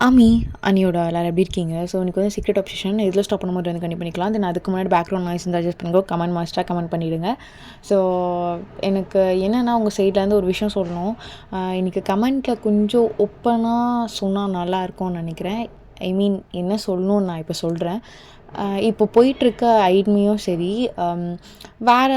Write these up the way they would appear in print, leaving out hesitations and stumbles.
ஆமி அனியோட எல்லாரும் எப்படி இருக்கீங்க? ஸோ எனக்கு வந்து சீக்ரெட் அப்சஷன் இதில் ஸ்டாப் பண்ணும்போது வந்து கண்டிப்பாக பண்ணிக்கலாம். தென் அதுக்கு முன்னாடி பேக்ரவுண்ட் நாய்ஸ் இருந்தால் அட்ஜஸ்ட் பண்ணிக்கோ. கமெண்ட் மாஸ்டராக கமெண்ட் பண்ணிவிடுங்க. ஸோ எனக்கு என்னென்னா உங்கள் சைட்லேருந்து ஒரு விஷயம் சொல்லணும். இன்றைக்கி கமெண்ட்டில் கொஞ்சம் ஓப்பனாக சொன்னால் நல்லாயிருக்கும்னு நினைக்கிறேன். ஐ மீன் என்ன சொல்லணும்னு நான் இப்போ சொல்கிறேன். இப்போ போயிட்டுருக்க ஐட்மியும் சரி, வேறு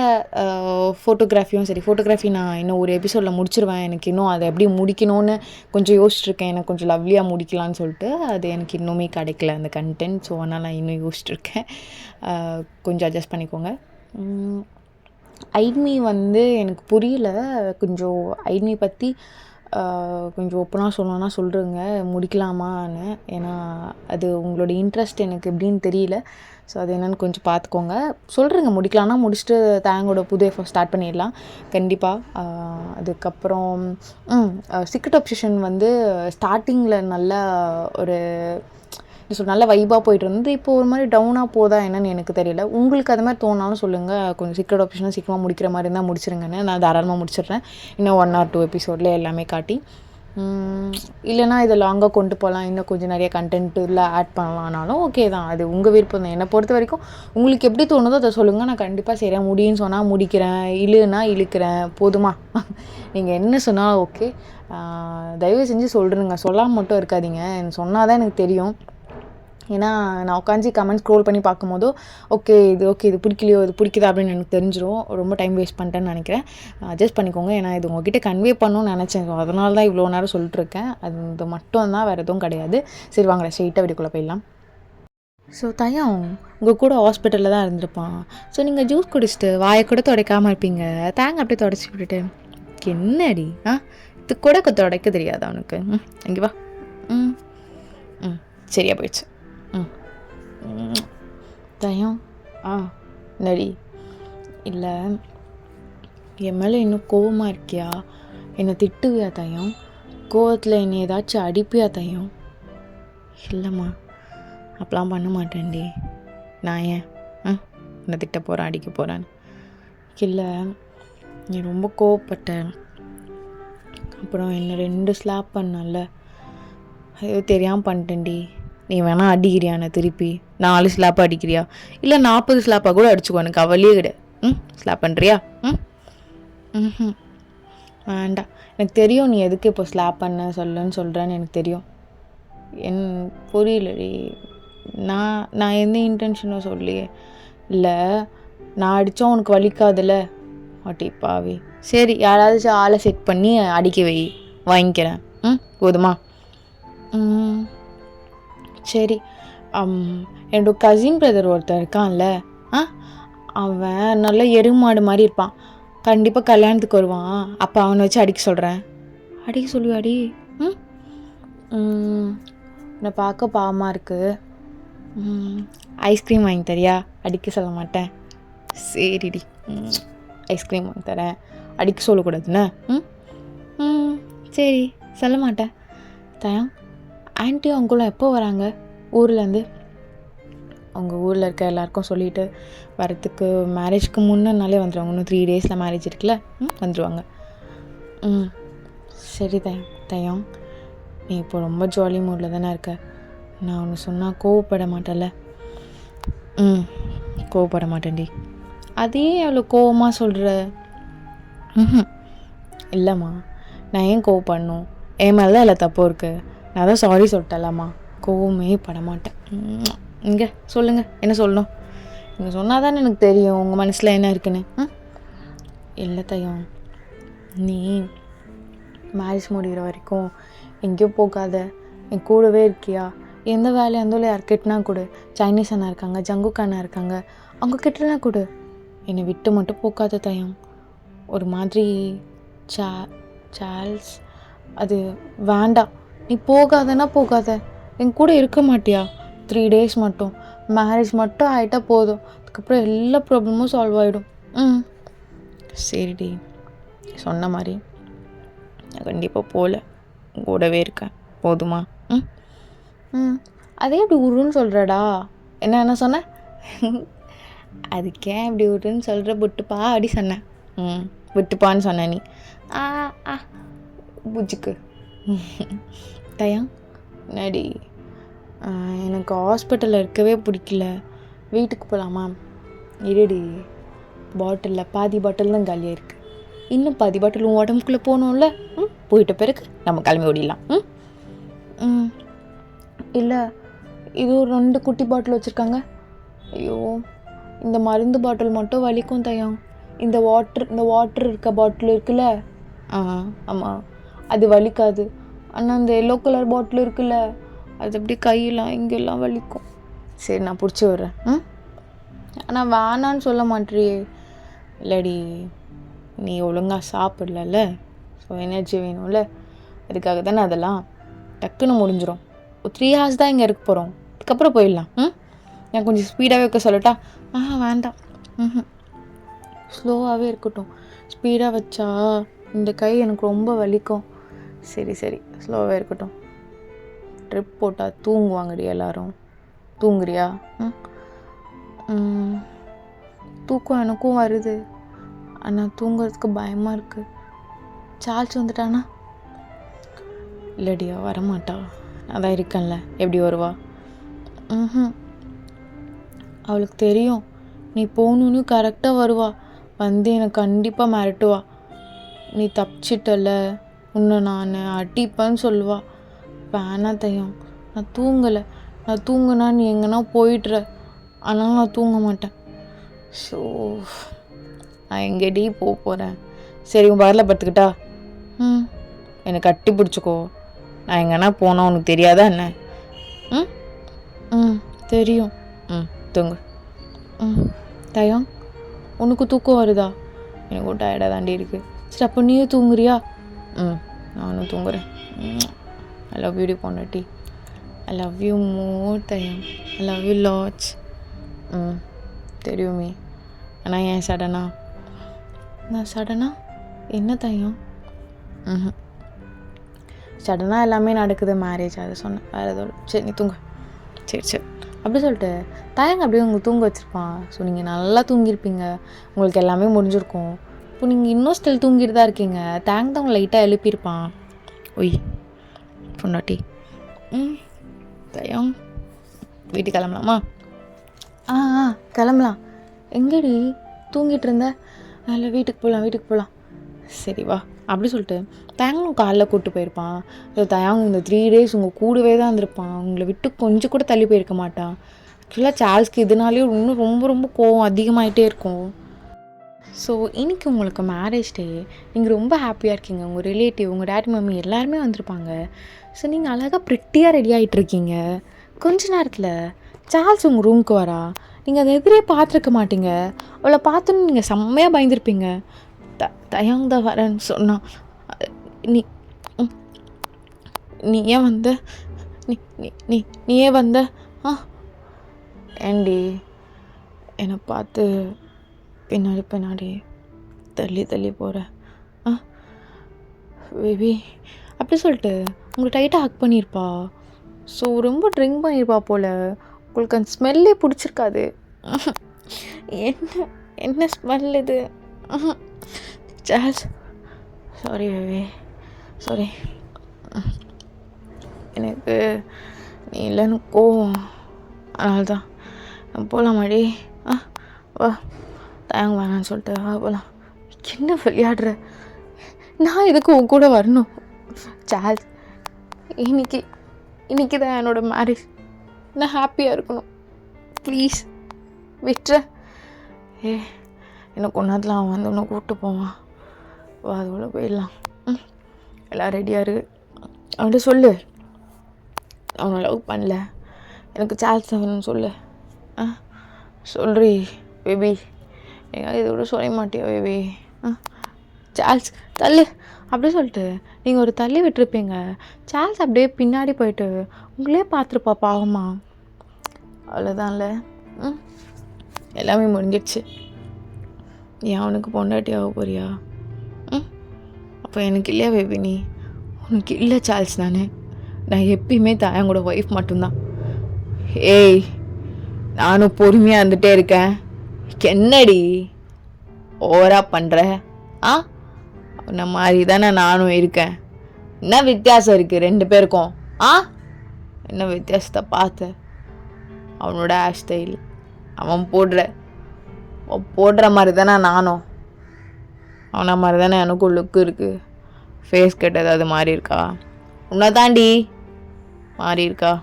ஃபோட்டோகிராஃபியும் சரி, ஃபோட்டோகிராஃபி நான் இன்னும் ஒரு எபிசோடில் முடிச்சிருவேன். எனக்கு இன்னும் அதை எப்படி முடிக்கணும்னு கொஞ்சம் யோசிச்சிருக்கேன். எனக்கு கொஞ்சம் லவ்லியாக முடிக்கலான்னு சொல்லிட்டு அது எனக்கு இன்னுமே கிடைக்கல அந்த கண்டென்ட். ஸோ அதனால் நான் இன்னும் யோசிச்சிருக்கேன். கொஞ்சம் அட்ஜஸ்ட் பண்ணிக்கோங்க. ஐட்மி வந்து எனக்கு புரியல. கொஞ்சம் ஐட்மி பற்றி கொஞ்சம் ஓப்பனாக சொல்லணுன்னா சொல்கிறேங்க, முடிக்கலாமான்னு. ஏன்னா அது உங்களோட இன்ட்ரெஸ்ட் எனக்கு எப்படின்னு தெரியல. ஸோ அது என்னென்னு கொஞ்சம் பார்த்துக்கோங்க. சொல்கிறேங்க, முடிக்கலான்னா முடிச்சுட்டு தேங்கோட புது எஃபோ ஸ்டார்ட் பண்ணிடலாம் கண்டிப்பாக. அதுக்கப்புறம் சீக்ரெட் அப்சஷன் வந்து ஸ்டார்டிங்கில் நல்ல ஒரு நல்ல வைபாக போய்ட்டு இருந்தது. இப்போ ஒரு மாதிரி டவுனாக போதா என்னன்னு எனக்கு தெரியல. உங்களுக்கு அது மாதிரி தோணாலும் சொல்லுங்கள். கொஞ்சம் சீக்ரெட் ஆப்ஷனாக சீக்கிரமாக முடிக்கிற மாதிரி இருந்தால் முடிச்சிருங்கன்னு. நான் தாராளமாக முடிச்சிடுறேன். இன்னும் 1 or 2 எபிசோடில் எல்லாமே காட்டி. இல்லைனா இதை லாங்காக கொண்டு போகலாம், இன்னும் கொஞ்சம் நிறைய கண்டென்ட் இல்லை ஆட் பண்ணலான்னாலும் ஓகே தான். அது உங்கள் விருப்பம் தான். என்னை பொறுத்த வரைக்கும் உங்களுக்கு எப்படி தோணுதோ அதை சொல்லுங்கள். நான் கண்டிப்பாக சரியாக முடியும்னு சொன்னால் முடிக்கிறேன், இழுன்னா இழுக்கிறேன். போதுமா? நீங்கள் என்ன சொன்னாலும் ஓகே. தயவு செஞ்சு சொல்கிறேங்க, சொல்லாமல் மட்டும் இருக்காதீங்க. எனக்கு சொன்னால் தான் எனக்கு தெரியும். ஏன்னா நான் உட்காந்து கமெண்ட் ஸ்க்ரோல் பண்ணி பார்க்கும்போது ஓகே இது பிடிக்கலையோ இது பிடிக்குதா அப்படின்னு எனக்கு தெரிஞ்சிடும். ரொம்ப டைம் வேஸ்ட் பண்ணிட்டேன்னு நினைக்கிறேன். அட்ஜஸ்ட் பண்ணிக்கோங்க. ஏன்னா இது உங்ககிட்ட கன்வே பண்ணணும்னு நினச்சேன். ஸோ அதனால தான் இவ்வளோ நேரம் சொல்லிட்டுருக்கேன். அது இது மட்டும் தான், வேறு எதுவும் கிடையாது. சரி வாங்க ஸ்ட்ரெயிட்டாக வீட்டுக்குள்ளே போயிடலாம். ஸோ தயம் உங்கள் கூட ஹாஸ்பிட்டலில் தான் இருந்திருப்பான். ஸோ நீங்கள் ஜூஸ் குடிச்சிட்டு வாயை கூட துடைக்காமல் இருப்பீங்க. தேங்காய் அப்படியே துடைச்சி விட்டுட்டு என்னடி இது கூட துடைக்க தெரியாது அவனுக்கு. இங்கே வா. சரியா போயிடுச்சு. தயம் நடி இல்லை, என் மேலே இன்னும் கோவமாக இருக்கியா? என்னை திட்டுவியா தயம்? கோவத்தில் என்னை ஏதாச்சும் அடிப்பியா தயம்? இல்லைம்மா, அப்பலாம் பண்ண மாட்டேன்டி. நான் ஏன் என்னை திட்ட போகிறேன், அடிக்க போகிறேன்னு? இல்லை, நீ ரொம்ப கோவப்பட்ட. அப்புறம் என்னை 2 ஸ்லாப் பண்ணல. ஐயோ தெரியாமல் பண்ணிட்டேன்டி. நீ வேணால் அடிக்கிறியாண்ணே திருப்பி 4 ஸ்லாப்பாக அடிக்கிறியா? இல்லை 40 ஸ்லாப்பாக கூட அடிச்சுக்கோ, எனக்கு அவளியே கிடையாது. ஸ்லாப் பண்ணுறியா? வேண்டாம். எனக்கு தெரியும் நீ எதுக்கு இப்போ ஸ்லாப் பண்ண சொல்கிறேன்னு எனக்கு தெரியும். புரியலடி. நான் எந்த இன்டென்ஷனும் சொல்லியே இல்லை. நான் அடித்தா உனக்கு வலிக்காதுல்ல? அட்டிப்பாவே. சரி, யாராவது ஆளை செட் பண்ணி அடிக்க வை, வாங்கிக்கிறேன். போதுமா? சரி. என்னோட கசின் பிரதர் ஒருத்தர் இருக்கான்ல, அவன் நல்ல எருமாடு மாதிரி இருப்பான். கண்டிப்பாக கல்யாணத்துக்கு வருவான். அப்போ அவனை வச்சு அடிக்க சொல்கிறேன். அடிக்க சொல்லுவாடி? என்னை பார்க்க பாவமாக இருக்குது. ஐஸ்கிரீம் வாங்கி தரியா? அடிக்க சொல்ல மாட்டேன். சரிடி, ஐஸ்கிரீம் வாங்கி தரேன். அடிக்க சொல்லக்கூடாதுண்ணே. சரி, சொல்ல மாட்டேன். தயம் ஆன்ட்டியும் அங்குளும் எப்போ வராங்க ஊர்லேருந்து? அவங்க ஊரில் இருக்க எல்லாருக்கும் சொல்லிவிட்டு வரத்துக்கு மேரேஜ்க்கு முன்னாலே வந்துடுவாங்க. இன்னும் 3 days மேரேஜ் இருக்குல்ல, வந்துடுவாங்க. சரி தயம், நீ இப்போ ரொம்ப ஜாலி மூடில் தானே இருக்க. நான் ஒன்று சொன்னால் கோவப்பட மாட்டேன்ல? கோவப்பட மாட்டேன்டி. அதே அவ்வளோ கோவமாக சொல்கிற? இல்லைம்மா, நான் ஏன் கோவப்படணும்? என் மேலே தான் எல்லா தப்பும் இருக்குது. நான் தான் சாரி சொல்லிட்டேன்லம்மா. கோவமே படமாட்டேன். இங்கே சொல்லுங்கள், என்ன சொல்லணும்? நீங்கள் சொன்னால் தானே எனக்கு தெரியும் உங்கள் மனசில் என்ன இருக்குன்னு. இல்லை தயம், நீ மேரேஜ் முடிகிற வரைக்கும் எங்கேயும் போகாத, என் கூடவே இருக்கியா? எந்த வேலையாக இருந்தாலும் யார் கிட்டனா கொடு. சைனீஸ் அண்ணா இருக்காங்க, ஜங்குக் அண்ணா இருக்காங்க, அவங்க கிட்டனா கொடு. என்னை விட்டு மட்டும் போகாத தயம். ஒரு மாதிரி சார்ல்ஸ், அது வேண்டாம். நீ போகாதன்னா போகாத, என் கூட இருக்க மாட்டியா? 3 days மட்டும். மேரேஜ் மட்டும் ஆகிட்டா போதும். அதுக்கப்புறம் எல்லா ப்ராப்ளமும் சால்வ் ஆகிடும். சரிடி, சொன்ன மாதிரி நான் கண்டிப்பாக போகல, கூடவே இருக்கேன். போதுமா? அதே இப்படி உருன்னு சொல்கிறடா. என்ன சொன்னேன்? அதுக்கே இப்படி உருன்னு சொல்கிற? விட்டுப்பா அப்படி சொன்னேன். விட்டுப்பான்னு சொன்ன நீ. புஜிக்கு தயம், என்னடி? எனக்கு ஹாஸ்பிட்டலில் இருக்கவே பிடிக்கல, வீட்டுக்கு போகலாமா? இருடி, பாட்டிலில் பாதி பாட்டில் தான் காலியாக இருக்குது, இன்னும் பாதி பாட்டில் உன் உடம்புக்குள்ளே போகணும்ல. போயிட்ட பிறகு நம்ம கிளம்பி ஓடிடலாம். இல்லை, இது ஒரு 2 குட்டி பாட்டில் வச்சுருக்காங்க. ஐயோ, இந்த மருந்து பாட்டில் மட்டும் வலிக்கும் தயம். இந்த வாட்டர் இருக்க பாட்டில் இருக்குல்ல, ஆமாம், அது வலிக்காது. ஆனால் அந்த எல்லோ கலர் பாட்டில் இருக்குல்ல, அது அப்படியே கையெல்லாம் இங்கெல்லாம் வலிக்கும். சரி, நான் பிடிச்சி விட்றேன். ஆனால் வேணான்னு சொல்ல மாட்டேறியே. இல்லடி, நீ ஒழுங்காக சாப்பிடல, ஸோ எனர்ஜி வேணும்ல, அதுக்காக தானே. அதெல்லாம் டக்குன்னு முடிஞ்சிடும். ஒரு 3 hours தான் இங்கே இருக்க போகிறோம், அதுக்கப்புறம் போயிடலாம். நான் கொஞ்சம் ஸ்பீடாகவே வைக்க சொல்லட்டா? வேண்டாம், ஸ்லோவாகவே இருக்கட்டும். ஸ்பீடாக வச்சா இந்த கை எனக்கு ரொம்ப வலிக்கும். சரி, ஸ்லோவாகவே இருக்கட்டும். ட்ரிப் போட்டால் தூங்குவாங்கடி எல்லாரும். தூங்குறியா? தூக்கம் எனக்கும் வருது, ஆனால் தூங்குறதுக்கு பயமாக இருக்குது. சார்ஜ் வந்துட்டானா? இல்லடியா, வரமாட்டா. நான் தான் இருக்கேன்ல, எப்படி வருவா? அவளுக்கு தெரியும் நீ போகணுன்னு கரெக்டாக வருவா, வந்து எனக்கு கண்டிப்பாக மிரட்டுவா. நீ தப்பிச்சிட்டல, உன்னை நான் அடிப்பேன்னு சொல்லுவா. வேணா தையம், நான் தூங்கலை. நான் தூங்குனா நீ எங்கன்னா போயிடுற, ஆனால் நான் தூங்க மாட்டேன். ஸோ நான் எங்கேடி போக போகிறேன்? சரி, உன் பகலில் படுத்துக்கிட்டா? எனக்கு கட்டி பிடிச்சிக்கோ. நான் எங்கன்னா போனால் உனக்கு தெரியாதா என்ன? தெரியும். தூங்கு. தயம், உனக்கு தூக்கம் வருதா? எனக்கு டயர்டாக தாண்டி இருக்குது. சரி, அப்போ நீயும் தூங்குறியா? நானும் தூங்குறேன். ஐ லவ் யூ டி பொண்டாட்டி. ஐ லவ் யூ மோர் தயம். I love you lots. தெரியுமே. ஆனால் ஏன் சடனா? நான் சடனா என்ன தயம்? சடனாக எல்லாமே நடக்குது, மேரேஜ், அதை சொன்னேன், வேறு எதுவும். சரி, நீ தூங்க. சரி அப்படி சொல்லிட்டு தயங்க அப்படியே உங்களுக்கு தூங்க வச்சுருப்பான். ஸோ நீங்கள் நல்லா தூங்கியிருப்பீங்க, உங்களுக்கு எல்லாமே முடிஞ்சிருக்கும். இப்போ நீங்கள் இன்னும் ஸ்டில் தூங்கிட்டு தான் இருக்கீங்க. தேங்க் தான் உங்களை லைட்டாக எழுப்பியிருப்பான். ஒய் பொண்டாட்டி. தயம், வீட்டுக்கு கிளம்பலாமா? கிளம்பலாம். எங்கடி தூங்கிட்டு இருந்த? அதில் வீட்டுக்கு போகலாம். சரி வா. அப்படி சொல்லிட்டு தயங்களும் காலைல கூப்பிட்டு போயிருப்பான். தயங்க இந்த 3 days உங்கள் கூடவே தான் இருந்திருப்பான், உங்களை விட்டு கொஞ்சம் கூட தள்ளி போயிருக்க மாட்டான். ஆக்சுவலாக சார்ல்ஸ்க்கு இதனாலேயும் இன்னும் ரொம்ப ரொம்ப கோவம் அதிகமாகிட்டே இருக்கும். ஸோ இன்றைக்கி உங்களுக்கு மேரேஜ் டே, நீங்கள் ரொம்ப ஹாப்பியாக இருக்கீங்க. உங்கள் ரிலேட்டிவ், உங்கள் டேடி மம்மி எல்லாருமே வந்திருப்பாங்க. ஸோ நீங்கள் அழகாக ப்ரிட்டியாக ரெடி ஆகிட்ருக்கீங்க. கொஞ்ச நேரத்தில் சார்ல்ஸ் உங்கள் ரூமுக்கு வரா. நீங்கள் அதை எதிரே பார்த்துருக்க மாட்டீங்க. அவளை பார்த்தோன்னு நீங்கள் செம்மையாக பயந்துருப்பீங்க. தயங்க தான் வரேன்னு சொன்னான். நீ ஏன் வந்த? நீ ஏன் வந்த? ஏண்டி என்னை பார்த்து பின்னாடி தள்ளி போகிற? பேபி அப்படி சொல்லிட்டு உங்களை டைட்டாக ஹக் பண்ணியிருப்பா. ஸோ ரொம்ப ட்ரிங்க் பண்ணியிருப்பா போல். உங்களுக்கு அந்த ஸ்மெல்லே பிடிச்சிருக்காது. என்ன ஸ்மெல் இது? Charles, sorry baby, sorry. எனக்கு நீ இல்லைன்னு கோவம், அதனால தான். போகலாமாடி? வா. தயங்க வேணான்னு சொல்லிட்டு வா போகலாம். என்ன விளையாடுற? நான் எதுக்கு உன் கூட வரணும்? சார்ல்ஸ், இன்னைக்கு தான் என்னோடய மேரேஜ். நான் ஹாப்பியாக இருக்கணும், ப்ளீஸ் விட்டுற. எனக்கு ஒன்றத்தில் அவன் வந்து உன்னை கூப்பிட்டு போவான். வா, அதோட போயிடலாம். எல்லாம் ரெடியாக இருக்கு. அவன்கிட்ட சொல்லு, அவனை லவ் பண்ணல, எனக்கு சார்ல்ஸ் வேணும்னு சொல்லு. சொல்றி பேபி, எங்கள் இதோட சொல்ல மாட்டியா பேபி? சார்ல்ஸ் தள்ளு. அப்படியே சொல்லிட்டு நீங்கள் ஒரு தள்ளி விட்டுருப்பீங்க. சார்ல்ஸ் அப்படியே பின்னாடி போயிட்டு உங்களே பார்த்துருப்பா பாவமா. அவ்வளோதான்ல, எல்லாமே முடிஞ்சிடுச்சு. ஏன் அவனுக்கு பொண்டாட்டி ஆக போறியா? அப்போ எனக்கு இல்லையா பேபி? நீ உனக்கு இல்லை சார்ல்ஸ். நான் எப்பயுமே தாயங்கூட ஒய்ஃப் மட்டும்தான். ஏய், நானும் பொறுமையாக இருந்துகிட்டே இருக்கேன். என்னடி ஓவரா பண்ணுற? உன்ன மாதிரி தானே நானும் இருக்கேன். என்ன வித்தியாசம் இருக்குது 2 பேருக்கும்? என்ன வித்தியாசத்தை பார்த்த? அவனோட ஹேர் ஸ்டைல், அவன் போடுற மாதிரி தானே நானும். அவனை மாதிரி தானே எனக்கும் லுக்கு இருக்குது. ஃபேஸ் கட் ஏதாவது மாறி இருக்கா? உன்னை தாண்டி மாறி இருக்கா?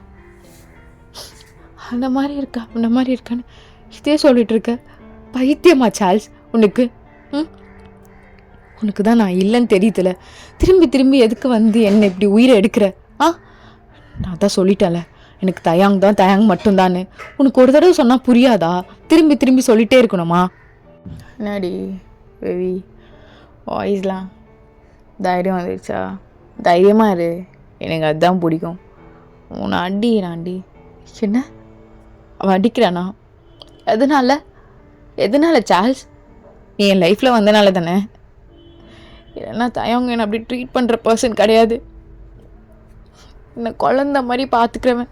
அந்த மாதிரி இருக்கான்னு இதே சொல்லிட்டு இருக்க. பைத்தியமா சார்ல்ஸ் உனக்கு? உனக்கு தான் நான் இல்லைன்னு தெரியுதுல. திரும்பி எதுக்கு வந்து என்னை இப்படி உயிரை எடுக்கிற? நான் தான் சொல்லிட்டேன்ல, எனக்கு தயாங் மட்டும்தான்னு. உனக்கு ஒரு தடவை சொன்னால் புரியாதா? திரும்பி சொல்லிட்டே இருக்கணுமா? என்னடி பேபி வாய்ஸ்லாம் தைரியம் வந்துருச்சா? தைரியமாக இரு, எனக்கு அதுதான் பிடிக்கும். உன்னை அடிக்கிறான்டி. என்ன அவன் அடிக்கிறானா? எதனால சார்ல்ஸ்? நீ என் லைஃப்பில் வந்தனால தானே. இல்லைன்னா தயவங்க என்னை அப்படி ட்ரீட் பண்ணுற பர்சன் கிடையாது. என்னை குழந்த மாதிரி பார்த்துக்கிறவன்.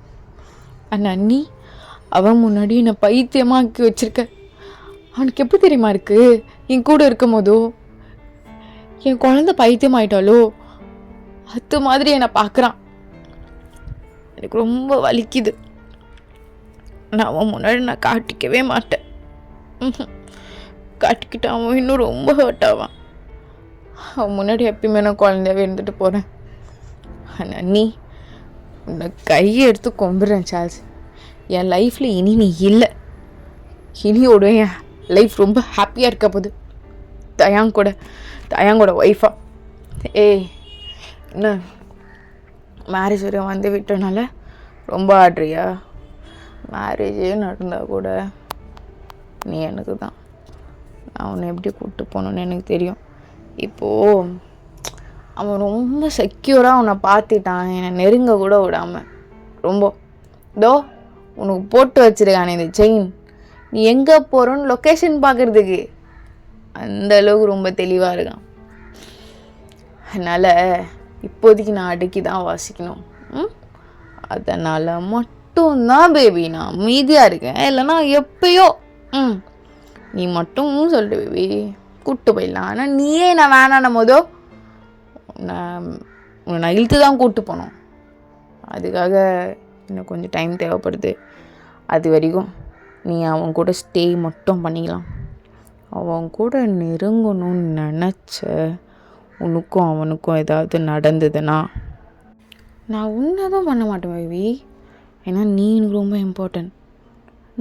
அண்ணா நீ அவன் முன்னாடி என்னை பைத்தியமாக்கி வச்சிருக்க. அவனுக்கு எப்படி தெரியுமா இருக்கு? என் கூட இருக்கும் போதோ என் குழந்தை பைத்தியமாயிட்டாலோ அது மாதிரி என்னை பார்க்குறான். எனக்கு ரொம்ப வலிக்குது. நான் அவன் முன்னாடி நான் காட்டிக்கவே மாட்டேன். காட்டிக்கிட்டு அவன் இன்னும் ரொம்ப ஹர்ட் ஆவான். அவன் முன்னாடி எப்பயுமே நான் குழந்தையாவே இருந்துட்டு போகிறேன். ஆனால் நீ உன்னை கையை எடுத்து கும்பிட்றேன் சார்ல்ஸ். என் லைஃப்பில் இனி நீ இல்லை. இனியோட என் லைஃப் ரொம்ப ஹாப்பியாக இருக்க போகுது. தயாங்கோட ஒய்ஃபா. என்ன மேரேஜ் வரையும் வந்து விட்டனால ரொம்ப ஆடுறியா? மேரேஜே நடந்தால் கூட நீ எனக்கு தான். நான் உன்னை எப்படி கூப்பிட்டு போகணுன்னு எனக்கு தெரியும். இப்போது அவன் ரொம்ப செக்யூராக உன்னை பார்த்துட்டான், என்னை நெருங்க கூட விடாமல். ரொம்ப உனக்கு போட்டு வச்சுருக்கானே இந்த செயின், நீ எங்கே போகிறோன்னு லொக்கேஷன் பார்க்குறதுக்கு அந்த அளவுக்கு ரொம்ப தெளிவாக இருக்கான். அதனால் இப்போதைக்கு நான் அடக்கி தான் வாசிக்கணும். அதனால் மட்டும்தான் பேபி நான் அமைதியாக இருக்கேன். இல்லைன்னா எப்பயோ நீ மட்டும் சொல்லு பேபி, கூப்பிட்டு போயிடலாம். ஆனால் நீயே நான் வேணான போதோ உன்னை இழுத்து தான் கூப்பிட்டு போனோம். அதுக்காக இன்னும் கொஞ்சம் டைம் தேவைப்படுது. அது வரைக்கும் நீ அவன் கூட ஸ்டே மட்டும் பண்ணிக்கலாம். அவன் கூட நெருங்கணும்னு நினச்ச உனக்கும் அவனுக்கும் ஏதாவது நடந்ததுன்னா நான் உன்னதான் பண்ண மாட்டேன் பேபி. ஏன்னா நீ எனக்கு ரொம்ப இம்பார்ட்டன்ட்.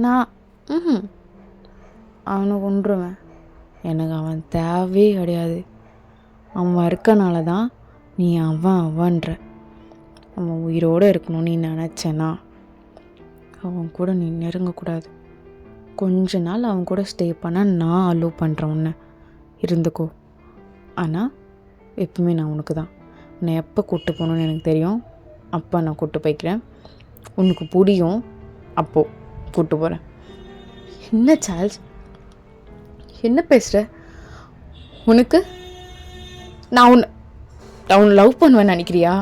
நான் அவனை கொன்றுவேன். எனக்கு அவன் தேவையே கிடையாது. அவன் இருக்கனால தான் நீ அவன்ற. அவன் உயிரோடு இருக்கணும்னு நீ நினச்சேன்னா அவன் கூட நீ நெருங்கக்கூடாது. கொஞ்ச நாள் அவன் கூட ஸ்டே பண்ண நான் அலோவ் பண்ணுறேன். உன்னை இருந்துக்கோ. ஆனால் எப்பவுமே நான் உனக்கு தான். உன்னை எப்போ கூப்பிட்டு போகணுன்னு எனக்கு தெரியும். அப்போ நான் கூப்பிட்டு போய்க்கிறேன். உனக்கு பிடிக்கும் அப்போது கூப்பிட்டு போகிறேன். என்ன சார்ல்ஸ் என்ன பேசுகிற? உனக்கு நான் உன்னை லவ் பண்ணுவேன்னு நினைக்கிறியா?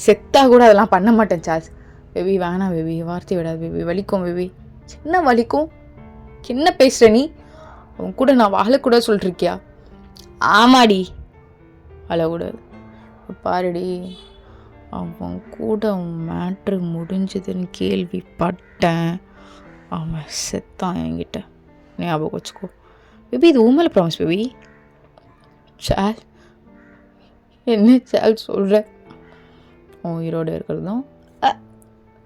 செத்தா கூட அதெல்லாம் பண்ண மாட்டேன் சார்ல்ஸ். பேபி வேணாம் பேபி, வார்த்தை விடாது பேபி, வலிக்கும் பேபி. என்ன வலிக்கும்? என்ன பேசுகிற நீ? அவன் கூட நான் வாழக்கூட சொல்லிருக்கியா? ஆமாடி, வாழக்கூடாது. பாருடி, அவன் கூட அவன் மேட்ரு முடிஞ்சதுன்னு கேள்விப்பட்டேன். அவன் செத்தான் என்கிட்ட. ஞாபகம் வச்சுக்கோ பேபி. இது உண்மையில ப்ராமிஸ் பேபி. சார் என்ன சார் சொல்கிற? உயிரோடு இருக்கிறதும்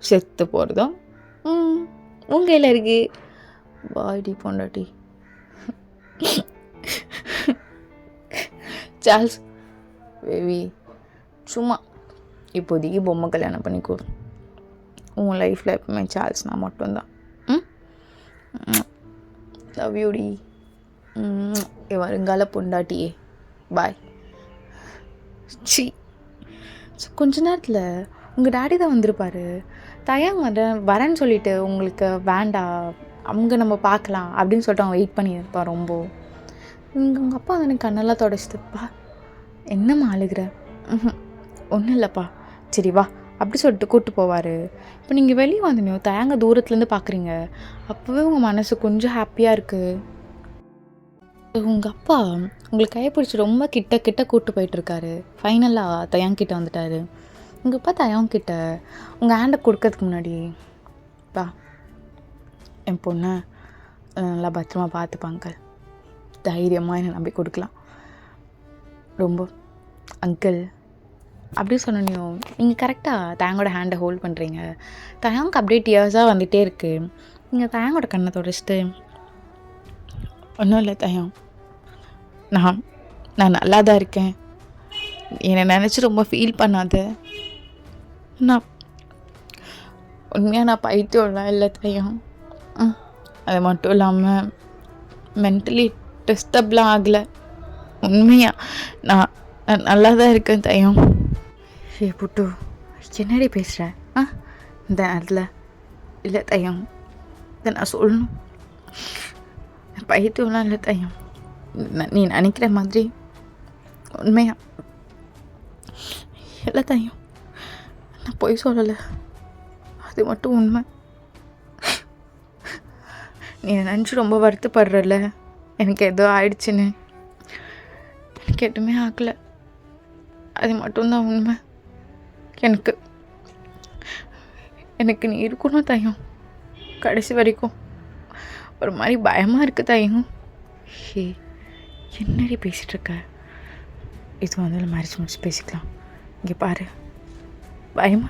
செத்து போகிறதும் உங்கள் கையில் இருக்கு. பாடி பொண்டாட்டி. சார்ல்ஸ் பேபி சும்மா இப்போதைக்கு பொம்மை கல்யாணம் பண்ணிக்கோ. உன் லைஃப்பில் எப்பவுமே சார்ல்ஸ் நான் மட்டும்தான். லவ் யூடி. வருங்கால பொண்டாட்டியே. பாய். கொஞ்ச நேரத்தில் உங்கள் டேடி தான் வந்திருப்பார். தயாங் வரேன்னு சொல்லிட்டு உங்களுக்கு வேண்டாம், அவங்க நம்ம பார்க்கலாம் அப்படின்னு சொல்லிட்டு அவன் வெயிட் பண்ணியிருப்பான். ரொம்ப உங்கள் அப்பா எனக்கு கண்ணெல்லாம் தொடச்சிட்டுப்பா. என்னம்மா அழுகிற? ஒன்றும் இல்லைப்பா. சரி வா அப்படி சொல்லிட்டு கூப்பிட்டு போவார். இப்போ நீங்கள் வெளியே வந்தீங்க, தயாங்க தூரத்துலேருந்து பார்க்குறீங்க. அப்போவே உங்கள் மனசு கொஞ்சம் ஹாப்பியாக இருக்குது. உங்கள் அப்பா உங்களுக்கு கையை பிடிச்சி ரொம்ப கிட்ட கூப்பிட்டு போயிட்டுருக்காரு. ஃபைனலாக தயாங்கிட்ட வந்துட்டார். இங்கே பார்த்தா அவன்கிட்ட உங்கள் ஹேண்டை கொடுக்கறதுக்கு முன்னாடி பா என் பொண்ணை நல்லா பத்திரமா பார்த்துப்பாங்க, தைரியமாக என்னை நம்பி கொடுக்கலாம் ரொம்ப அங்கிள் அப்படி சொன்னோம். நீங்கள் கரெக்டாக தேங்கோட ஹேண்டை ஹோல்ட் பண்ணுறீங்க. தேங்க் அப்படியே டியர்ஸாக வந்துகிட்டே இருக்குது. நீங்கள் தேங்கோட கண்ணை தொடச்சிட்டு ஒன்றும் இல்லை தயம், நான் நல்லா தான் இருக்கேன், என்னை நினச்சி ரொம்ப ஃபீல் பண்ணாத, நான் உண்மையாக நான் பைத்தியம்லாம் இல்லை தயம், அது மட்டும் இல்லாமல் மென்டலி டிஸ்டர்ப்லாம் ஆகலை, உண்மையாக நான் நல்லா தான் இருக்கேன் தயம். ஏ புட்டு என்னடி பேசுகிற இந்த நேரத்தில்? இல்லை தயம், இதை நான் சொல்லணும், பைத்தியம்லாம் இல்லை தயம், நீ நினைக்கிற மாதிரி உண்மையா இல்லை தயம், நான் பொய் சொல்லலை, அது மட்டும் உண்மை. நீ நினச்சி ரொம்ப வருத்தப்படுறல எனக்கு ஏதோ ஆயிடுச்சுன்னு. எனக்கு எதுவுமே ஆகலை, அது மட்டும்தான் உண்மை. எனக்கு நீ இருக்கணும் தயம், கடைசி வரைக்கும். ஒரு மாதிரி பயமாக இருக்குது தயம். ஹே என்னடி பேசிகிட்ருக்க? இது வந்து மேரேஜ் முடிச்சு பேசிக்கலாம். இங்கே பாரு, பயமா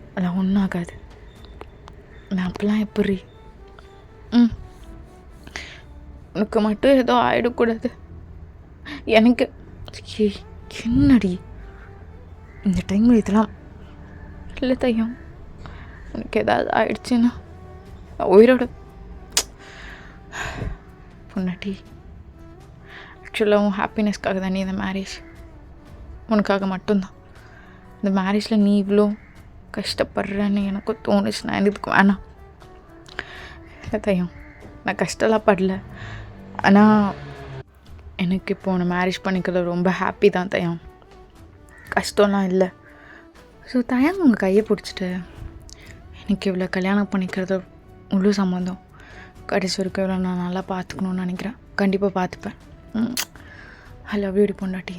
அதெல்லாம் ஒன்றும் ஆகாது. நான் அப்பெல்லாம் எப்படி உனக்கு மட்டும் ஏதோ ஆகிடக்கூடாது எனக்கு. என்னடி இந்த டைமில் இதெல்லாம் இல்லை தையம், உனக்கு ஏதாவது ஆயிடுச்சுன்னா உயிரோட பொண்ணாட்டி. ஆக்சுவலாக உன் ஹாப்பினஸ்க்காக தான் நீ இந்த மேரேஜ், உனக்காக மட்டும்தான். இந்த மேரேஜில் நீ இவ்வளோ கஷ்டப்படுறேன்னு எனக்கும் தோணுச்சு. நான் இதுக்கு வேணாம் இல்லை தையம், நான் கஷ்டம்லாம் படல. ஆனால் எனக்கு இப்போ உன்னை மேரேஜ் பண்ணிக்கிறது ரொம்ப ஹாப்பி தான் தையம், கஷ்டம்லாம் இல்லை. ஸோ தயம் உங்கள் கையை பிடிச்சிட்டு எனக்கு இவ்வளோ கல்யாணம் பண்ணிக்கிறது முழு சம்மந்தம், கடைசி வரைக்கும் இவ்வளோ நான் நல்லா பார்த்துக்கணுன்னு நினைக்கிறேன். கண்டிப்பாக பார்த்துப்பேன். ஐ லவ் யூ பொண்டாட்டி.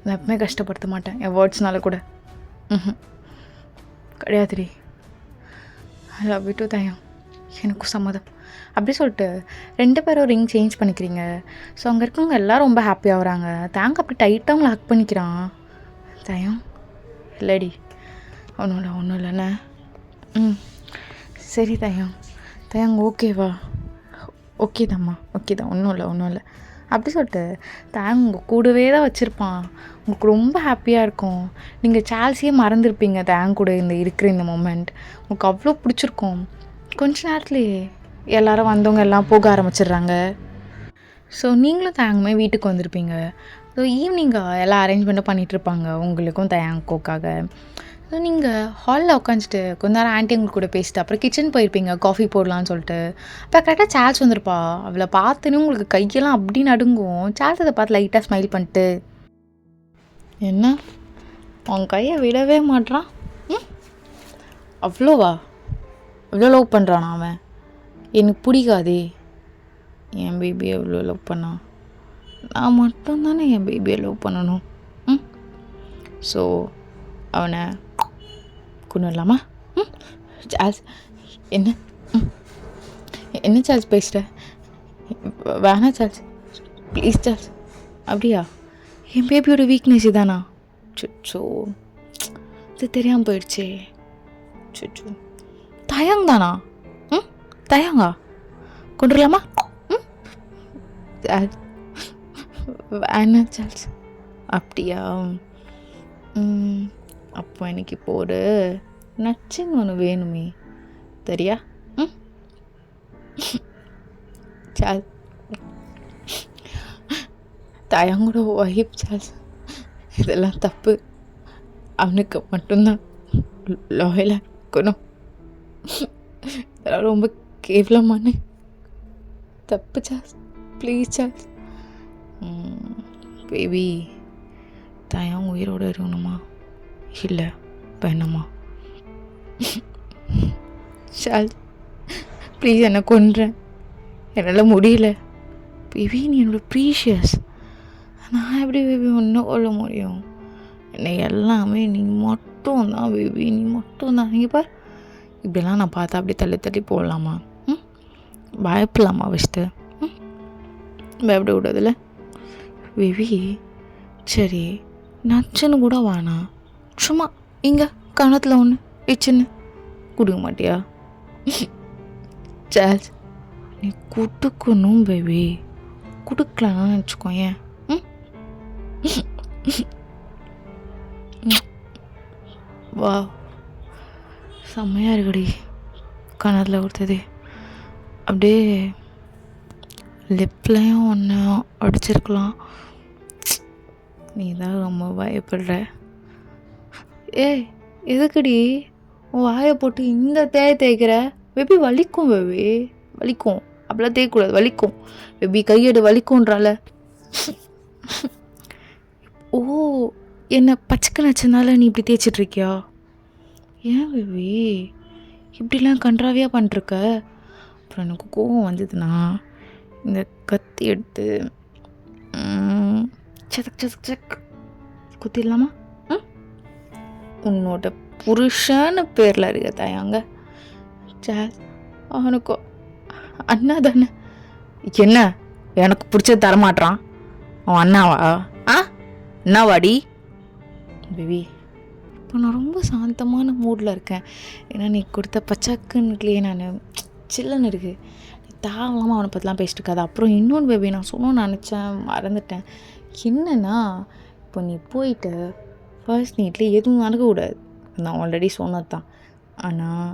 நான் எப்பவுமே கஷ்டப்படுத்த மாட்டேன் என் வேர்ட்ஸ்னால கூட. கிடையாதுடி. ஐ லவ் யூ டூ தயம், எனக்கும் சம்மதம். அப்படி சொல்லிட்டு 2 பேரும் ரிங் சேஞ்ச் பண்ணிக்கிறீங்க. ஸோ அங்கே இருக்கவங்க எல்லோரும் ரொம்ப ஹாப்பியாக வராங்க. தேங்க அப்படி டைட்டாக அவங்கள ஹக் பண்ணிக்கிறான். தயம் இல்லடி, ஒன்றும் இல்லைண்ணே. சரி தயம், தயங்க ஓகேவா? ஓகே தாம்மா, ஓகே தான், ஒன்றும் இல்லை அப்படி சொல்லிட்டு தேங்க உங்கள் கூடவே தான் வச்சுருப்பான். உங்களுக்கு ரொம்ப ஹாப்பியாக இருக்கும். நீங்கள் சால்ஸையே மறந்துருப்பீங்க தேங்க கூட இருக்கிற இந்த மொமெண்ட். உங்களுக்கு அவ்வளோ பிடிச்சிருக்கும். கொஞ்ச நேரத்துலேயே எல்லோரும் வந்தவங்க எல்லாம் போக ஆரம்பிச்சிடுறாங்க. ஸோ நீங்களும் தேங்குமே வீட்டுக்கு வந்திருப்பீங்க. ஸோ ஈவினிங்காக எல்லாம் அரேஞ்ச்மெண்ட்டும் பண்ணிகிட்ருப்பாங்க உங்களுக்கும் தேங்கோக்காக. ஸோ நீங்கள் ஹாலில் உட்காந்துட்டு கொஞ்ச நேரம் ஆண்டி உங்களுக்கு கூட பேசிட்டு அப்புறம் கிச்சன் போயிருப்பீங்க காஃபி போடலான்னு சொல்லிட்டு. அப்போ கரெக்டாக சார்ஜ் வந்திருப்பா. அவளை பார்த்துன்னு உங்களுக்கு கையெல்லாம் அப்படி நடுங்கும். சார்ஜ் அதை பார்த்து லைட்டாக ஸ்மைல் பண்ணிட்டு, என்ன உன் கையை விடவே மாட்றான், அவ்வளோவா அவ்வளோ லவ் பண்ணுறானா அவன்? எனக்கு பிடிக்காதே. என் பேபியை எவ்வளோ லவ் பண்ணா, நான் மட்டும்தானே என் பேபியை லவ் பண்ணணும். ஸோ அவனை கொண்டு வரலாமா? சார்ல்ஸ் என்ன சார்ல்ஸ் பேசுகிற? வேணாம் சார்ல்ஸ், ப்ளீஸ் சார்ல்ஸ். அப்படியா? என் பேபியோட வீக்னஸ் இதானா? சுச்சோ, இது தெரியாமல் போயிடுச்சே. சுச்சோ, தயங்தானா? தயங்கா கொண்டு வரலாமா? வேணாம் சார்ல்ஸ். அப்படியா? அப்போ எனக்கு இப்போ ஒரு நச்சுன்னு ஒன்று வேணுமே, தெரியா? சார்ல்ஸ், தயங்கோட ஒய்ஃப் சார்ல்ஸ், இதெல்லாம் தப்பு. அவனுக்கு மட்டும்தான் லாயலாக இருக்கணும். இதெல்லாம் ரொம்ப கேவலமான தப்பு சார்ல்ஸ், ப்ளீஸ் சார்ல்ஸ். பேபி தயம் உயிரோடு இருக்கணுமா இல்லை வேணுமா? சார்ல்ஸ் ப்ளீஸ், என்னை கொன்றேன், என்னால் முடியல. பேபி நீ என்னோட ப்ரீஷியஸ், நான் எப்படி பேபி ஒன்றும் கொள்ள முடியும்? என்னை எல்லாமே நீ மட்டும் தான் பேபி, நீ மட்டும் தான். இங்கே பார், இப்படிலாம் நான் பார்த்தா அப்படி தள்ளி தள்ளி போடலாமா? பயப்படலாமா ஃபஸ்ட்டு? பயப்பட விடாதுல்ல பேபி? சரி, நச்சுன்னு கூட வேணாம், சும்மா இங்கே கணத்தில் ஒன்று இச்சுன்னு கொடுக்க மாட்டியா? சார்ஜ், நீ கொடுக்கணும் பேபி. கொடுக்கலன்னு வச்சுக்கோ, ஏன்? வா, செம்மையாக இருக்குடி கணத்தில் கொடுத்தது. அப்படியே லிப்லையும் ஒன்று அடிச்சிருக்கலாம். நீ தான் ரொம்ப பயப்படுற. ஏய், எதுக்குடி உன் வாயை போட்டு இந்த தேய்க்கிற? பேபி வலிக்கும் பேபி, வலிக்கும். அப்படிலாம் தேய்க்கூடாது, வலிக்கும் பேபி. கையெடு, வலிக்கும்ன்றால. ஓ, என்ன பச்சைக்க நச்சனால நீ இப்படி தேய்ச்சிட்ருக்கியா? ஏன் பேபி இப்படிலாம் கன்றாவியாக பண்ணிருக்க? அப்புறம் எனக்கு கோவம் வந்ததுன்னா இந்த கத்தி எடுத்து சதக் சதக் சக் குத்திடலாமா? உன்னோட புருஷன்னு பேரில் இருக்க தாயாங்க. சார், அவனுக்கோ அண்ணா தானே. என்ன எனக்கு பிடிச்சது தரமாட்டான்? அவன் அண்ணாவா? என்னவாடி பேபி? இப்போ நான் ரொம்ப சாந்தமான மூடில் இருக்கேன். ஏன்னா நீ கொடுத்த பச்சாக்குன்னுலேயே நான் சில்லுன்னு இருக்குது. நீ தாராளமாக அவனை பற்றிலாம் பேசிட்டு இருக்காது. அப்புறம் இன்னொன்று பேபி, நான் சொல்லணும்னு நினச்சேன், மறந்துட்டேன். என்னன்னா, இப்போ நீ போயிட்டு ஃபர்ஸ்ட் நைட்ல எதுவும் நடக்கக்கூடாது, நான் ஆல்ரெடி சொன்னது தான். ஆனால்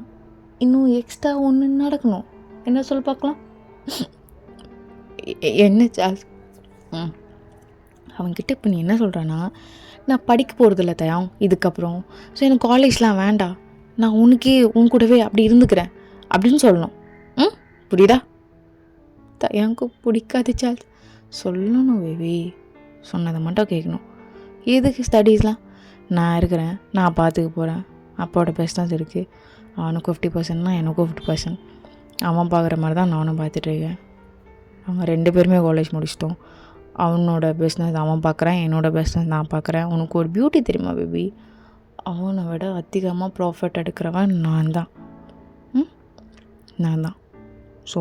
இன்னும் எக்ஸ்ட்ரா ஒன்று நடக்கணும். என்ன சொல்ல பார்க்கலாம்? என்ன சார்ஜ்? அவன்கிட்ட இப்போ நீ என்ன சொல்கிறான்னா, நான் படிக்க போகிறதில்ல தயாம் இதுக்கப்புறம், ஸோ எனக்கு காலேஜ்லாம் வேண்டாம், நான் உன் கூடவே அப்படி இருந்துக்கிறேன் அப்படின்னு சொல்லணும். புரியுதா? தயாவுக்கு பிடிக்காது சார்ஜ். சொல்லணும் பேபி, சொன்னதை மட்டும் கேட்கணும். எதுக்கு ஸ்டடீஸ்லாம்? நான் இருக்கிறேன், நான் பார்த்துக்க போகிறேன். அப்பாவோட பிஸ்னஸ் இருக்குது, அவனுக்கு 50%னா எனக்கும் 50%. அவன் பார்க்குற மாதிரி தான் நானும் பார்த்துட்ருக்கேன். அவங்க 2 பேருமே காலேஜ் முடிச்சிட்டோம். அவனோட பிஸ்னஸ் அவன் பார்க்குறான், என்னோடய பிஸ்னஸ் நான் பார்க்குறேன். உனக்கு ஒரு பியூட்டி தெரியுமா பேபி? அவனை விட அதிகமாக ப்ராஃபிட் எடுக்கிறவன் நான் தான். ஸோ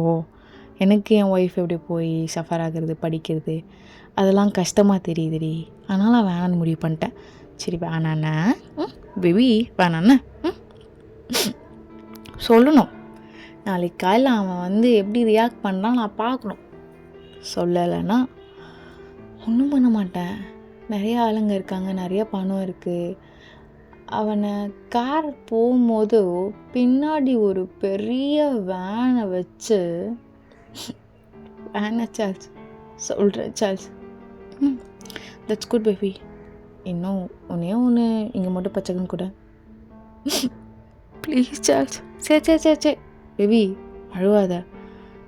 எனக்கு என் ஒய்ஃப் எப்படி போய் சஃபர் ஆகிறது, படிக்கிறது, அதெல்லாம் கஷ்டமாக தெரியுதுடி. அதனால் வேணான்னு முடிவு பண்ணிட்டேன். சரி வேணாண்ணே பேபி, வேணாண்ணே சொல்லணும். நாளைக்கு காலையில் அவன் எப்படி ரியாக்ட் பண்ணான் நான் பார்க்கணும். சொல்லலைன்னா ஒன்றும் பண்ண மாட்டேன். நிறைய ஆளுங்க இருக்காங்க, நிறைய பணம் இருக்குது. அவனை கார் போகும்போது பின்னாடி ஒரு பெரிய வேனை வச்சு, வேனை சார்ஜ் சொல்கிறேன் சார்ஜ். That's good baby. இன்னும் ஒன்று இங்கே மட்டும் பச்சைக்கன்னு கூட ப்ளீஸ் சார்ஜ். சரி பேபி, அழுவாத.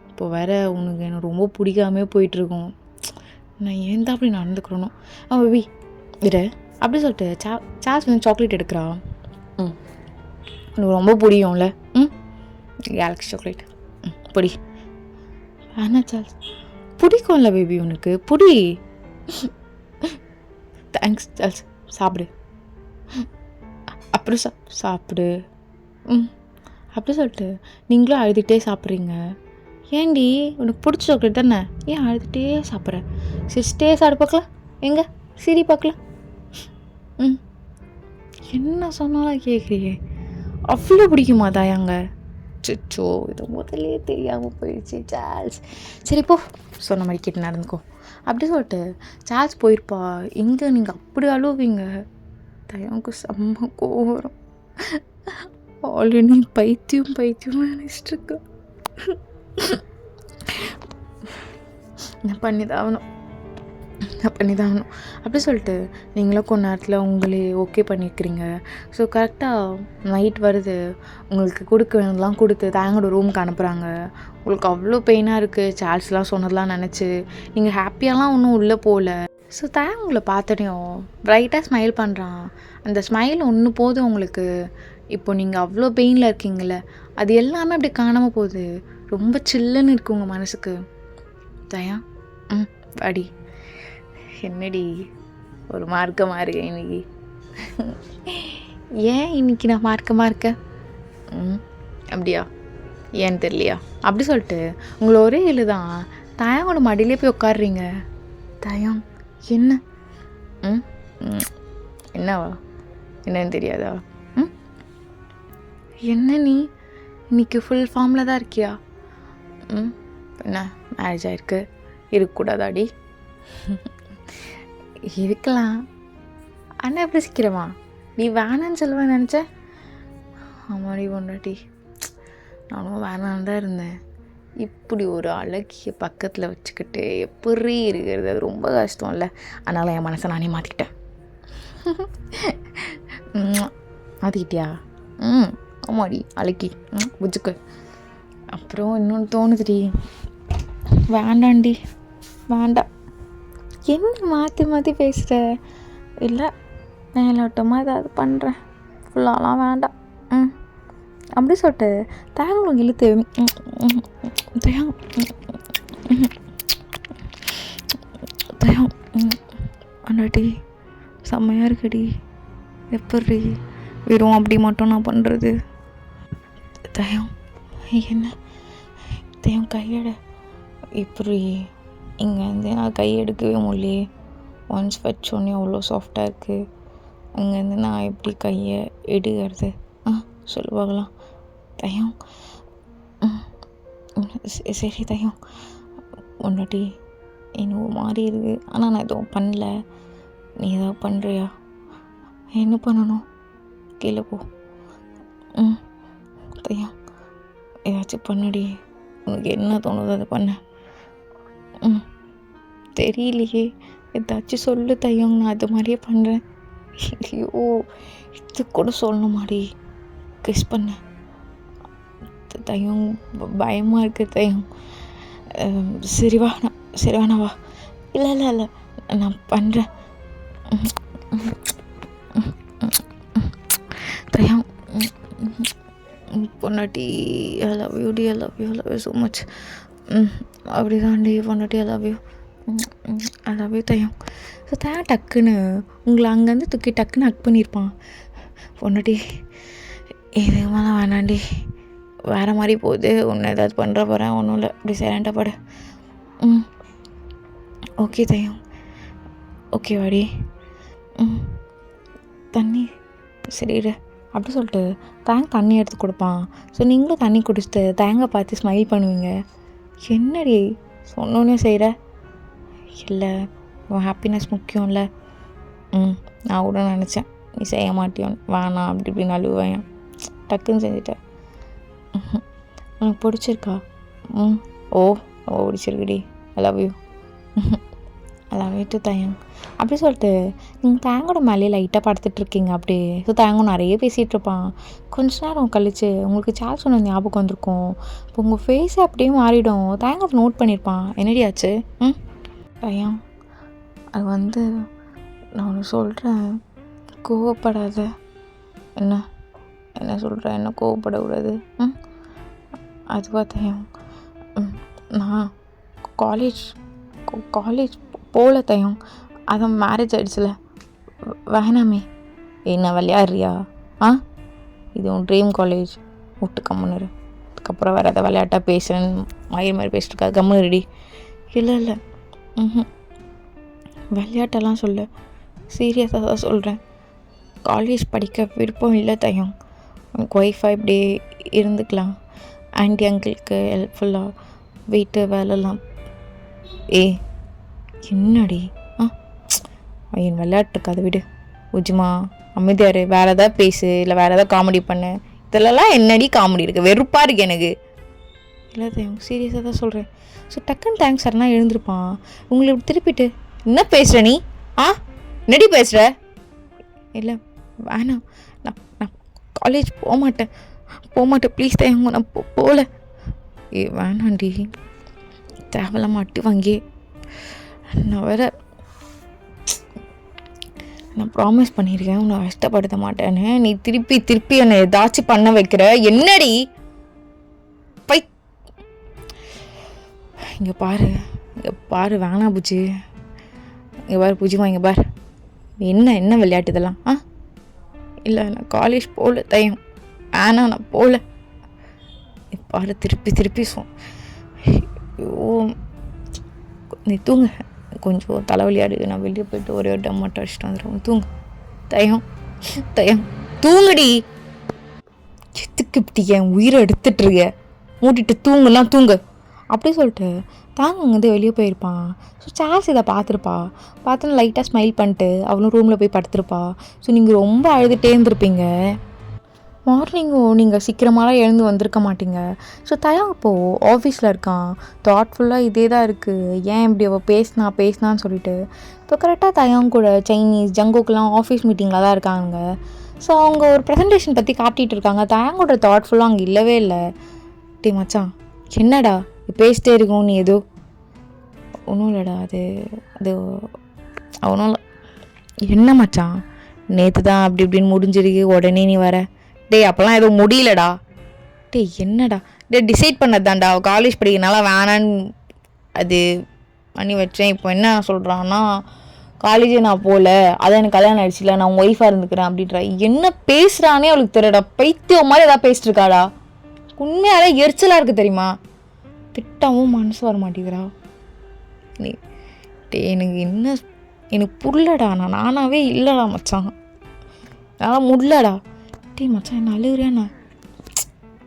இப்போ வேற உனக்கு எனக்கு ரொம்ப பிடிக்காமே போயிட்டுருக்கோம். நான் ஏன் தான் அப்படி நடந்துக்கிறணும்? பேபி இரு அப்படி சொல்லிட்டு சார்ஜ் சாக்லேட் எடுக்கிறா. உனக்கு ரொம்ப பிடிக்கும்ல? கேலக்ஸி சாக்லேட் பிடி. வேணா சார்ஜ், பிடிக்கும்ல பேபி உனக்கு, பிடி. தேங்க்ஸ் சார்ஜ், சாப்பிடு. அப்புறம் சாப்பிடு. அப்படி சொல்லிட்டு நீங்களும் அழுதுகிட்டே சாப்பிட்றீங்க. ஏண்டி, உனக்கு பிடிச்ச சாக்லேட் தானே, ஏன் அழுதுகிட்டே சாப்பிட்ற? சிரிச்சிட்டே சாப்பிட பார்க்கலாம், எங்கே சிரி பார்க்கலாம். என்ன சொன்னாலும் கேட்குறியே, அவ்வளோ பிடிக்குமா தாயாங்க? சிச்சோ, இது முதலே தெரியாமல் போயிடுச்சு சார்ஜ். சரி போ, சொன்ன மாதிரி கேட்டு நடந்துக்கோ. அப்படி சொல்லிட்டு சார்ஜ் போயிருப்பா. எங்கே நீங்கள் அப்படி அழுவீங்க? தயாவுக்கு செம்ம கோவம் வரும். ஆல்ரெடி பைத்தியம் நினச்சிட்டு இருக்கா. நான் பண்ணிதான் ஆகணும். அப்படி சொல்லிட்டு நீங்களும் கொஞ்ச நேரத்தில் உங்களே ஓகே பண்ணியிருக்கிறீங்க. ஸோ கரெக்டாக நைட் வருது, உங்களுக்கு கொடுக்க வேணும்லாம் கொடுத்து தேங்கோட ரூமுக்கு அனுப்புகிறாங்க. உங்களுக்கு அவ்வளோ பெயினாக இருக்குது, சார்ஜ்லாம் சொன்னதெல்லாம் நினச்சி நீங்கள் ஹாப்பியாலாம் ஒன்றும் உள்ளே போகல. ஸோ தேங்க உங்களை பார்த்தனையும் ப்ரைட்டாக ஸ்மைல் பண்ணுறான். அந்த ஸ்மைல் ஒன்று போதும் உங்களுக்கு. இப்போ நீங்கள் அவ்வளோ பெயினில் இருக்கீங்கள, அது எல்லாமே அப்படி காணாமல் போகுது. ரொம்ப சில்லுன்னு இருக்குது உங்கள் மனசுக்கு. தயா வாடி. என்னடி ஒரு மார்க்கமாக இருக்கு இன்னைக்கு? ஏன் இன்னைக்கு நான் மார்க்கமாக இருக்கேன்? அப்படியா? ஏன்னு தெரியலையா? அப்படி சொல்லிட்டு உங்களை ஒரே தான் தயங்கோட மடியிலே போய் உட்காடுறீங்க. தயம் என்ன? என்னவா? என்னன்னு தெரியாதா? என்ன நீ இன்னைக்கு ஃபுல் ஃபார்மில் தான் இருக்கியா? என்ன மேரேஜ் ஆகிருக்கு, இருக்கக்கூடாதாடி? இருக்கலாம். அண்ணா எப்படி சீக்கிரமா? நீ வேணான்னு சொல்லுவேன்னு நினச்ச? ஆமாடி பொண்டாட்டி, நானும் வேணான்னு தான் இருந்தேன். இப்படி ஒரு அழகிய பக்கத்தில் வச்சுக்கிட்டு எப்படி இருக்கிறது, அது ரொம்ப கஷ்டம் இல்லை? அதனால் என் மனசை நானே மாற்றிக்கிட்டேன். மாற்றிக்கிட்டியா? ஆமாடி அழகி புஜுக்கு. அப்புறம் இன்னொன்று தோணுதுடி. வேண்டாண்டி, வேண்டாம். என்ன மாற்றி மாற்றி பேசுகிற? இல்லை மேலோட்டமாக ஏதாவது பண்ணுறேன், ஃபுல்லாலாம் வேண்டாம். அப்படி சொல்லிட்டு தேங்காய் இழுத்து அண்டாட்டி செம்மையாக இருக்குடி. எப்படி வெறும் அப்படி மட்டும் நான் பண்ணுறது? தயம் என்ன தயம் கையெட. இப்படி இங்கேருந்து நான் கை எடுக்கவே முடியலையே. ஒன்ஸ் வச்சோன்னே அவ்வளோ சாஃப்டாக இருக்குது. அங்கேருந்து நான் எப்படி கையை எடுக்கிறது? சொல்லு பார்க்கலாம். தயம் சரி தயம், ஒன்றாட்டி என்னவோ மாறி இருக்குது. ஆனால் நான் எதுவும் பண்ணல. நீ ஏதாவது பண்ணுறியா? என்ன பண்ணணும்? கீழே போ. தயம் ஏதாச்சும் பண்ணடி. உனக்கு என்ன தோணுதோ அதை பண்ண. தெரியலையே, ஏதாச்சும் சொல்லு தயம், நான் அது மாதிரியே பண்ணுறேன். ஐயோ, இது கூட சொல்லணுமாடி? கிஸ் பண்ண தயம், பயமாக இருக்குது தயம். சரி வா வா. இல்லை நான் பண்ணுறேன். தயம் பொண்டாட்டி, ஐ லவ் யூ டி, I love you so much. அப்படி தான்டி பொண்டாட்டி, ஐ லவ் யூ தயம். ஸோ டக்குன்னு உங்களை அங்கேருந்து தூக்கி டக்குன்னு ஹக் பண்ணியிருப்பான். பொண்டாட்டி இதுக்கு மேலே வேணாண்டி, வேறு மாதிரி போகுது, ஒன்று ஏதாவது பண்ணுற போகிறேன், ஒன்றும் இல்லை, இப்படி சைலண்டாக படு. ஓகே தயம், ஓகே வாடி. தண்ணி சரிடு அப்படி சொல்லிட்டு தண்ணி எடுத்து கொடுப்பான். ஸோ நீங்களும் தண்ணி குடிச்சிட்டு தேங்காய் பார்த்து ஸ்மைல் பண்ணுவீங்க. என்னடி சொன்னோன்னே செய்கிற? இல்லை உன் ஹாப்பினஸ் முக்கியம் இல்லை. நான் கூட நினச்சேன் நீ செய்ய மாட்டியோன்னு, வேணாம் அப்படி இப்படின்னு அழுவேன். டக்குன்னு செஞ்சுட்டேன். உனக்கு பிடிச்சிருக்கா? ஓ பிடிச்சிருக்குடி, ஐ லவ் யூ டு தயம். அப்படி சொல்லிட்டு நீங்கள் தேங்கோட மேலேயே லைட்டாக படுத்துட்ருக்கீங்க அப்படியே. ஸோ தேங்காய் நிறைய பேசிகிட்டு இருப்பான். கொஞ்ச நேரம் கழிச்சு உங்களுக்கு சார்ஜ் சொன்ன ஞாபகம் வந்திருக்கும். இப்போ உங்கள் ஃபேஸே அப்படியே மாறிடும். தேங்காய் நோட் பண்ணியிருப்பான். என்னடி ஆச்சு? தயம் அது நான் ஒன்று சொல்கிறேன், கோவப்படாத. என்ன சொல்கிறேன்? என்ன கோவப்படக்கூடாது? அதுவா தயம், நான் காலேஜ் போகல தயம், அதான் மேரேஜ் ஆகிடுச்சுல, வேணாமே. என்ன விளையாடுறியா? இது உன் ட்ரீம் காலேஜ், விட்டு கம்முன்னு. அதுக்கப்புறம் வேறு எதாவது விளையாட்டாக பேசுகிறேன்னு மாதிரி பேசிட்டுருக்கா, கம்முன்னு ரெடி. இல்லை விளையாட்டெல்லாம் சொல்ல, சீரியஸாக தான் சொல்கிறேன். காலேஜ் படிக்க விருப்பம் இல்லை தயம். எனக்கு ஒய்ஃபை இப்படி இருந்துக்கலாம், ஆண்டி அங்கிளுக்கு ஹெல்ப்ஃபுல்லாக வீட்டு வேலைலாம். என்னடி என் விளையாட்டுருக்கு, அதை விடு. உஜ்மா அமைதியாரு, வேறு எதாவது பேசு, இல்லை வேறு எதாவது காமெடி பண்ணு. இதிலலாம் என்னடி காமெடி இருக்குது? வெறுப்பாக இருக்குது எனக்கு. இல்லை தயம், சீரியஸாக தான் சொல்கிறேன். ஸோ டக்குன்னு தேங்க்ஸ் சார்னா எழுந்திருப்பான். உங்களை திருப்பிட்டு என்ன பேசுகிற நீ? என்னடி பேசுகிற? இல்லை வேணாம், நான் காலேஜ் போக மாட்டேன் ப்ளீஸ் தயங்க, நான் போகல. வேணாண்டி, தேவையில்லாம மாட்டி வாங்கி. நான் ப்ராமிஸ் பண்ணியிருக்கேன் உன்னை கஷ்டப்படுத்த மாட்டேன்னு. நீ திருப்பி என்னை ஏதாச்சும் பண்ண வைக்கிற. என்னடி பை? இங்கே பாரு வேணாம் பூச்சி. இங்கே பாரு பூஜிமா, இங்கே பாரு. என்ன விளையாட்டு இதெல்லாம்? இல்லை நான் காலேஜ் போகல தயம், ஆனால் நான் போகல. பாரு திருப்பி திருப்பி ஐயோ நீ தூங்க, கொஞ்சம் தலைவலியாடு, நான் வெளியே போயிட்டு ஒரே ஒரு டம் மட்டும் அடிச்சுட்டு வந்துடுவோம். தூங்கு தயம், தயம் தூங்குடி. எதுக்கு இப்படி என் உயிரை எடுத்துட்டுருக்க? மூட்டிட்டு தூங்குலாம் தூங்கு அப்படி சொல்லிட்டு தாங்க அங்கேருந்து வெளியே போயிருப்பான். ஸோ சார்ஸ் இதை பார்த்துருப்பா. பார்த்து லைட்டாக ஸ்மைல் பண்ணிட்டு அவளும் ரூமில் போய் படுத்துருப்பா. ஸோ நீங்கள் ரொம்ப அழுதுகிட்டே இருந்திருப்பீங்க. மார்னிங்கும் நீங்கள் சீக்கிரமாக எழுந்து வந்திருக்க மாட்டீங்க. ஸோ தயம் இப்போது ஆஃபீஸில் இருக்கான். தாட்ஃபுல்லாக இதே தான் இருக்குது, ஏன் இப்படி அவள் பேசினான்னு சொல்லிட்டு. இப்போ கரெக்டாக தயம் கூட சைனீஸ் ஜங்கோக்கெலாம் ஆஃபீஸ் மீட்டிங்கில் தான் இருக்காங்க. ஸோ அவங்க ஒரு ப்ரெசன்டேஷன் பற்றி காட்டிகிட்டு இருக்காங்க. தயங்கோட தாட்ஃபுல்லாக அங்கே இல்லவே இல்லை. டே மச்சான் என்னடா பேசிட்டே இருக்கும் நீ? ஏதோ ஒன்றும் இல்லைடா, அது ஒன்றும் இல்லை. என்ன மச்சான் நேற்று தான் அப்படி இப்படின்னு முடிஞ்சிருக்கு, உடனே நீ வர? டேய் அப்போல்லாம் எதுவும் முடியலடா. டேய் என்னடா? டிசைட் பண்ணது தான்டா, காலேஜ் படிக்கிறனால வேணான்னு அது பண்ணி வச்சேன். இப்போ என்ன சொல்கிறான்னா, காலேஜே நான் போகல, அதான் எனக்கு கல்யாணம் ஆயிடுச்சுல, நான் உன் ஒய்ஃபாக இருந்துக்கிறேன் அப்படின்றா. என்ன பேசுகிறானே அவளுக்கு தெரியடா. பைத்தியம் மாதிரி எதாவது பேசிட்டு இருக்காடா. உண்மையாலே எரிச்சலாக இருக்குது தெரியுமா? திட்டமும் மனசு வர மாட்டேங்கிறா. நீ எனக்கு புரியலடா. நானாவே இல்லைடா மச்சான், நான் முடியலடா. டே மச்சான் என்ன அழுகுறியாண்ணா?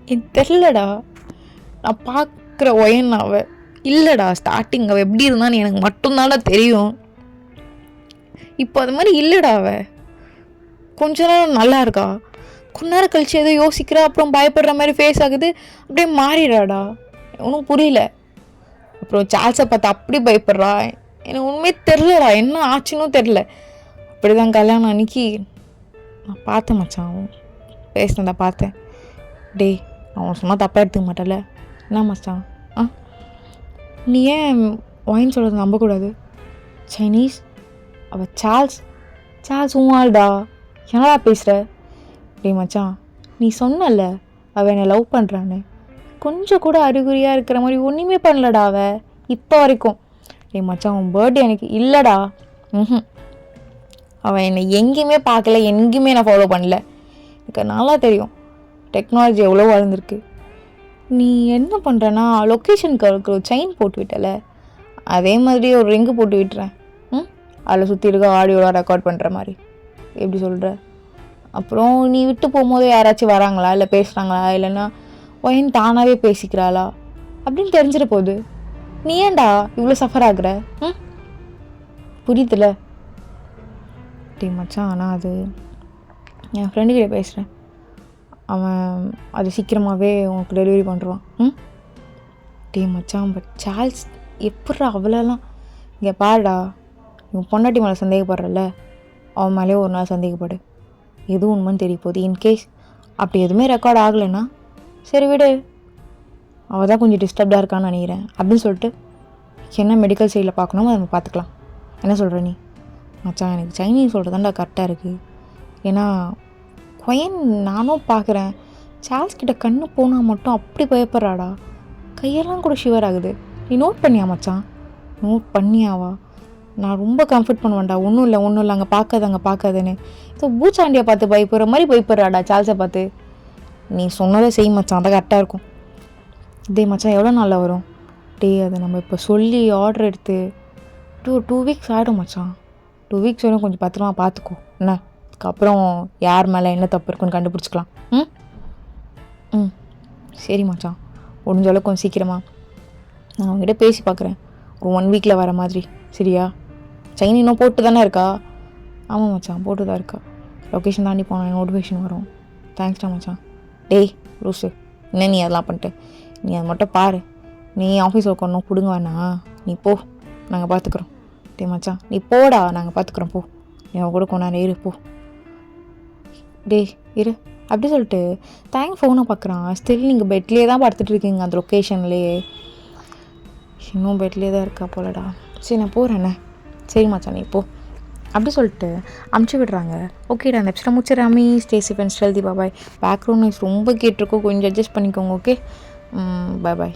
எனக்கு தெரிலடா, நான் பார்க்குற ஒயன் அவள் இல்லைடா. ஸ்டார்டிங் அவள் எப்படி இருந்தான்னு எனக்கு மட்டும்தான்டா தெரியும். இப்போ அது மாதிரி இல்லைடா. அவள் கொஞ்ச நேரம் நல்லா இருக்கா, கொஞ்ச நேரம் கழிச்சு ஏதோ யோசிக்கிறா, அப்புறம் பயப்படுற மாதிரி ஃபேஸ் ஆகுது, அப்படியே மாறிடாடா. ஒன்றும் புரியல. அப்புறம் சார்ஸை பார்த்து அப்படி பயப்படுறா. எனக்கு உண்மையே தெரிலடா, என்ன ஆச்சுன்னு தெரில. அப்படி தான் கல்யாணம் அன்னைக்கு நான் பார்த்தேன் மச்சான், அவன் பேசினதை பார்த்தேன். டேய் அவன் சொன்னால் தப்பாக எடுத்துக்க மாட்டல? என்ன மச்சான் நீ ஏன் ஒயின் சொல்கிறது நம்பக்கூடாது? சைனீஸ் அவள் சார்ல்ஸ் உன்வாள்டா, என்னடா பேசுகிற? டேய் மச்சான் நீ சொன்னல அவள் என்னை லவ் பண்ணுறான்னு, கொஞ்சம் கூட அறிகுறியாக இருக்கிற மாதிரி ஒன்றுமே பண்ணலடா அவள் இப்போ வரைக்கும். டேய் மச்சான் உன் பர்த்டே எனக்கு இல்லைடா. அவன் என்னை எங்கேயுமே பார்க்கல, எங்கேயுமே நான் ஃபாலோ பண்ணல. எனக்கு நல்லா தெரியும் டெக்னாலஜி எவ்வளோ வளர்ந்துருக்கு. நீ என்ன பண்ணுறன்னா, லொக்கேஷனுக்கு அவளுக்கு ஒரு செயின் போட்டு விட்டல, அதே மாதிரி ஒரு ரிங்கு போட்டு விட்டுறேன். அதில் சுற்றி இருக்க ஆடியோலாம் ரெக்கார்ட் பண்ணுற மாதிரி. எப்படி சொல்கிற? அப்புறம் நீ விட்டு போகும்போது யாராச்சும் வராங்களா, இல்லை பேசுகிறாங்களா, இல்லைன்னா ஒயின் தானாகவே பேசிக்கிறாளா அப்படின்னு தெரிஞ்சிட போகுது. நீ ஏன்டா இவ்வளோ சஃபர் ஆகுற? புரியுதுல? டே மச்சான் ஆனால் அது என் ஃப்ரெண்டுக்கிட்ட பேசுகிறேன், அவன் அது சீக்கிரமாகவே உனக்கு டெலிவரி பண்ணுறான். டே மச்சான் பட் சார்ல்ஸ் எப்பட்றா அவ்வளோலாம்? இங்கே பாருடா, இவன் பொண்டாட்டி மேலே சந்தேகப்படுறல, அவன் மேலேயே ஒரு நாள் சந்தேகப்படு, எதுவும் உண்மைன்னு தெரிய போகுது. இன்கேஸ் அப்படி எதுவுமே ரெக்கார்ட் ஆகலைன்னா சரி விடு, அவள் தான் கொஞ்சம் டிஸ்டர்ப்டாக இருக்கான்னு நினைக்கிறேன் அப்படின்னு சொல்லிட்டு என்ன மெடிக்கல் சைடில் பார்க்கணுமோ அதை நம்ம பார்த்துக்கலாம். என்ன சொல்கிற நீ? மச்சான் எனக்கு சைனீஸ் சொல்கிறதாண்டா கரெக்டாக இருக்குது. ஏன்னா கொயன் நானும் பார்க்குறேன், சார்ல்ஸ் கிட்ட கண்ணு போனால் மட்டும் அப்படி பயப்படுறாடா, கையெல்லாம் கூட ஷிவர் ஆகுது. நீ நோட் பண்ணியா மச்சான்? நோட் பண்ணியாவா? நான் ரொம்ப கம்ஃபர்ட் பண்ணுவேன்டா. ஒன்றும் இல்லை அங்கே பார்க்காதுன்னு. ஸோ பூச்சாண்டியை பார்த்து பயப்படுற மாதிரி பயப்படுறாடா சார்ல்ஸை பார்த்து. நீ சொன்னதை செய் மச்சான், அதை கரெக்டாக இருக்கும். இதே மச்சான் எவ்வளோ நாளில் வரும்? அதை நம்ம இப்போ சொல்லி ஆர்டர் எடுத்து 2 வீக்ஸ் ஆகிடும் மச்சான். 2 வீக்ஸ் வரும், கொஞ்சம் பத்திரமா பார்த்துக்கோ என்ன. அதுக்கப்புறம் யார் மேலே என்ன தப்பு இருக்குன்னு கண்டுபிடிச்சிக்கலாம். சரி மச்சான், முடிஞ்ச அளவுக்கு கொஞ்சம் சீக்கிரமாக நான் அவங்ககிட்ட பேசி பார்க்குறேன், ஒரு 1 வீக்கில் வர மாதிரி. சரியா? சைனி இன்னும் போட்டு தானே இருக்கா? ஆமாம் மச்சான் போட்டு தான் இருக்கா. லொக்கேஷன் தாண்டி போனால் நோட்டிஃபிகேஷன் வரும். தேங்க்ஸ்டா மச்சான். டேய் லூசு, என்ன நீ அதெல்லாம் பண்ணிட்டு, நீ அதை மட்டும் பாரு. நீ ஆஃபீஸில் உட்காரணும் பிடுங்க வேணா, நீ போ, நாங்கள் பார்த்துக்குறோம். டே மச்சான் நீ போடா, நாங்கள் பார்த்துக்குறோம் போ, நீ அவன் கூட கொண்டாரு இரு போ. டேய் இரு அப்படி சொல்லிட்டு தேங்க் ஃபோனை பார்க்குறான். ஸ்டில் நீங்கள் பெட்லேயே தான் படுத்துட்டு இருக்கீங்க அந்த லொக்கேஷன்லேயே. இன்னும் பெட்லேயே தான் இருக்கா போலடா. சரி நான் போகிறேண்ணே. சரி மச்சான் நீ போ அப்படி சொல்லிட்டு அமுச்சு விடுறாங்க. ஓகேடா அந்த எபிசோட முடிச்சிடறாமி. Stay safe and healthy. Bye. Background noise ரொம்ப கேட்டிருக்கோம், கொஞ்சம் அட்ஜஸ்ட் பண்ணிக்கோங்க. ஓகே பாய்.